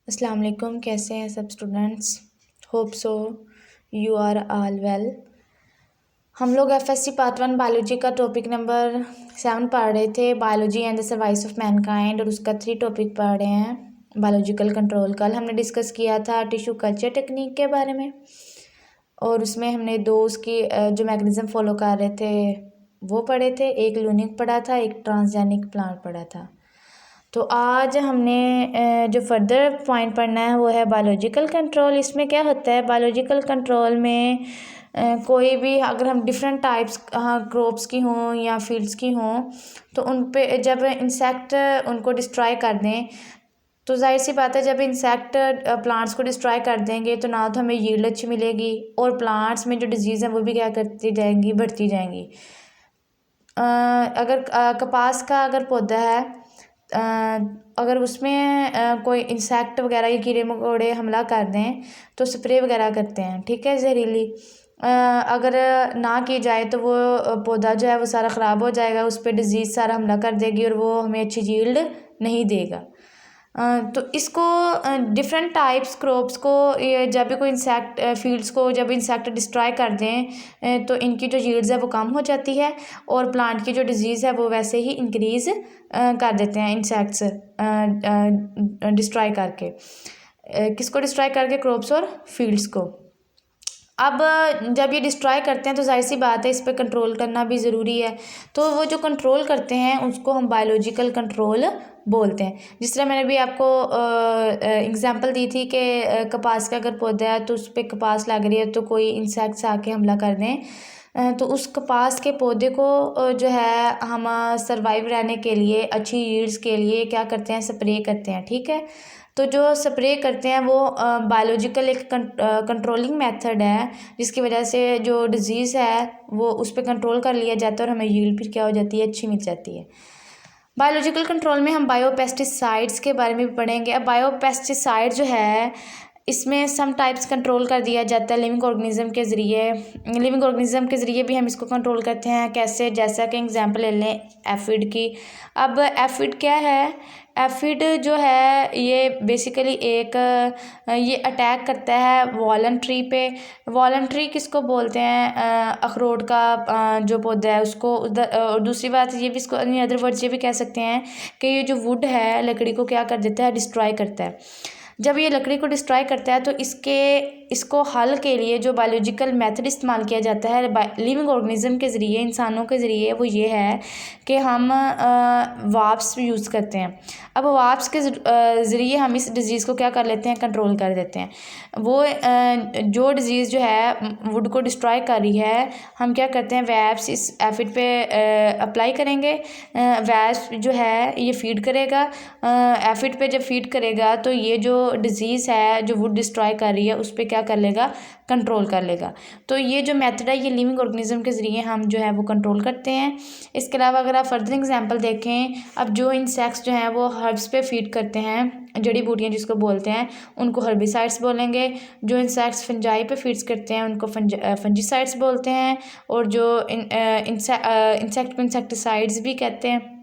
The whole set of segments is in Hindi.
अस्सलाम वालेकुम। कैसे हैं सब students? Hope so you are all well. हम लोग एफएससी पार्ट 1 बायोलॉजी का टॉपिक नंबर 7 पढ़ रहे थे, biology and the survival of mankind, और उसका 3 टॉपिक पढ़ रहे हैं, बायोलॉजिकल कंट्रोल। कल हमने डिस्कस किया था टिश्यू कल्चर टेक्निक के बारे में, और उसमें हमने दो उसकी जो मैकेनिज़्म फॉलो कर रहे थे वो पढ़े थे। एक लूनिक पढ़ा था, एक ट्रांसजेनिक प्लांट पढ़ा था। तो आज हमने जो फर्दर पॉइंट पढ़ना है वो है बायोलॉजिकल कंट्रोल। इसमें क्या होता है, बायोलॉजिकल कंट्रोल में कोई भी अगर हम डिफरेंट टाइप्स क्रॉप्स की हों या फील्ड्स की हों, तो उन पे जब इंसेक्ट उनको डिस्ट्रॉय कर दें, तो जाहिर सी बात है जब इंसेक्ट प्लांट्स को डिस्ट्रॉय कर देंगे तो ना तो हमें यील्ड अच्छी मिलेगी, और प्लांट्स में जो डिजीज़ है वो भी क्या करती जाएंगी, बढ़ती जाएंगी। अगर कपास का अगर पौधा है, अगर उसमें कोई इंसेक्ट वगैरह या कीड़े मकोड़े हमला कर दें तो स्प्रे वगैरह करते हैं, ठीक है, जहरीली। अगर ना की जाए तो वो पौधा जो है वो सारा ख़राब हो जाएगा, उस पर डिजीज़ सारा हमला कर देगी और वो हमें अच्छी यील्ड नहीं देगा। तो इसको डिफरेंट टाइप्स क्रॉप्स को जब भी कोई इंसेक्ट फील्ड्स को जब इंसेक्ट डिस्ट्रॉय कर दें तो इनकी जो यील्ड्स है वो कम हो जाती है, और प्लांट की जो डिजीज़ है वो वैसे ही इंक्रीज़ कर देते हैं इंसेक्ट्स डिस्ट्रॉय करके। किसको डिस्ट्रॉय करके? क्रॉप्स और फील्ड्स को। अब जब ये डिस्ट्रॉय करते हैं तो जाहिर सी बात है इस पर कंट्रोल करना भी ज़रूरी है। तो वो जो कंट्रोल करते हैं उसको हम बायोलॉजिकल कंट्रोल बोलते हैं। जिस तरह मैंने भी आपको एग्जांपल दी थी कि कपास का अगर पौधा है तो उस पर कपास लग रही है तो कोई इंसेक्ट्स आके हमला कर दें, तो उस कपास के पौधे को जो है हम सर्वाइव रहने के लिए, अच्छी यील्ड्स के लिए क्या करते हैं, स्प्रे करते हैं, ठीक है। तो जो स्प्रे करते हैं वो बायोलॉजिकल एक कंट्रोलिंग मेथड है, जिसकी वजह से जो डिज़ीज़ है वो उस पर कंट्रोल कर लिया जाता है और हमें यील्ड फिर क्या हो जाती है, अच्छी मिल जाती है। बायोलॉजिकल कंट्रोल में हम बायोपेस्टिसाइड्स के बारे में भी पढ़ेंगे। अब बायोपेस्टिसाइड जो है इसमें सम टाइप्स कंट्रोल कर दिया जाता है लिविंग ऑर्गेनिज्म के ज़रिए। लिविंग ऑर्गेनिज्म के ज़रिए भी हम इसको कंट्रोल करते हैं। कैसे? जैसा कि एग्जांपल ले लें एफिड की। अब एफिड क्या है? एफिड जो है ये बेसिकली एक ये अटैक करता है वॉलन ट्री पे। वॉलन ट्री किसको बोलते हैं? अखरोट का जो पौधा है उसको। और दूसरी बात ये भी, इसको इन अदर वर्ड्स ये भी कह सकते हैं कि ये जो वुड है लकड़ी को क्या कर देता है, डिस्ट्रॉय करता है। जब ये लकड़ी को डिस्ट्रॉय करता है तो इसको हल के लिए जो बायोलॉजिकल मेथड इस्तेमाल किया जाता है लिविंग ऑर्गेनिज्म के ज़रिए, इंसानों के ज़रिए, वो ये है कि हम वाप्स यूज़ करते हैं। अब वाप्स के ज़रिए हम इस डिज़ीज़ को क्या कर लेते हैं, कंट्रोल कर देते हैं। वो जो डिज़ीज़ जो है वुड को डिस्ट्रॉय कर रही है, हम क्या करते हैं, वैप्स इस एफिड पे अप्लाई करेंगे। वैप्स जो है ये फीड करेगा एफिड पे। जब फीड करेगा तो ये जो डिज़ीज़ है जो वुड डिस्ट्रॉय कर रही है उस पर क्या कर लेगा, कंट्रोल कर लेगा। तो ये जो मेथड है ये लिविंग ऑर्गेनिज्म के ज़रिए हम जो है वो कंट्रोल करते हैं। इसके अलावा अगर आप फर्दर एग्जांपल देखें, अब जो इंसेक्ट्स जो हैं वो हर्ब्स पे फीड करते हैं, जड़ी बूटियाँ जिसको बोलते हैं, उनको हर्बिसाइड्स बोलेंगे। जो इंसेक्ट्स फंजाई पे फीड्स करते हैं उनको फंजीसाइड्स बोलते हैं, और जो इंसेक्ट को इंसेक्टिसाइड्स भी कहते हैं।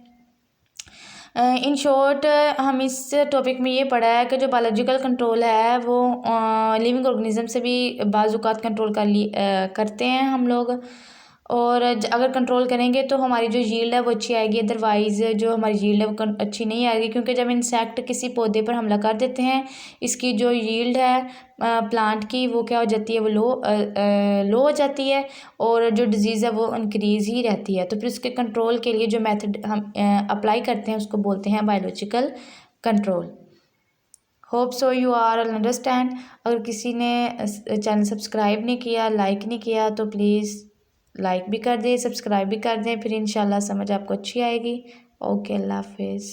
इन शॉर्ट हम इस टॉपिक में ये पढ़ा है कि जो बायोलॉजिकल कंट्रोल है वो लिविंग ऑर्गेनिज्म से भी बाज़ औक़ात कंट्रोल करते हैं हम लोग, और अगर कंट्रोल करेंगे तो हमारी जो यील्ड है वो अच्छी आएगी, अदरवाइज़ जो हमारी यील्ड है वो अच्छी नहीं आएगी। क्योंकि जब इंसेक्ट किसी पौधे पर हमला कर देते हैं, इसकी जो यील्ड है प्लांट की वो क्या हो जाती है, वो लो हो जाती है, और जो डिज़ीज़ है वो इंक्रीज़ ही रहती है। तो फिर उसके कंट्रोल के लिए जो मेथड हम अप्लाई करते हैं उसको बोलते हैं biological control. Hope so you are understand. अगर किसी ने चैनल सब्सक्राइब नहीं किया, लाइक नहीं किया, तो प्लीज़ लाइक भी कर दें, सब्सक्राइब भी कर दें, फिर इंशाल्लाह समझ आपको अच्छी आएगी। ओके, अल्लाह हाफिज़।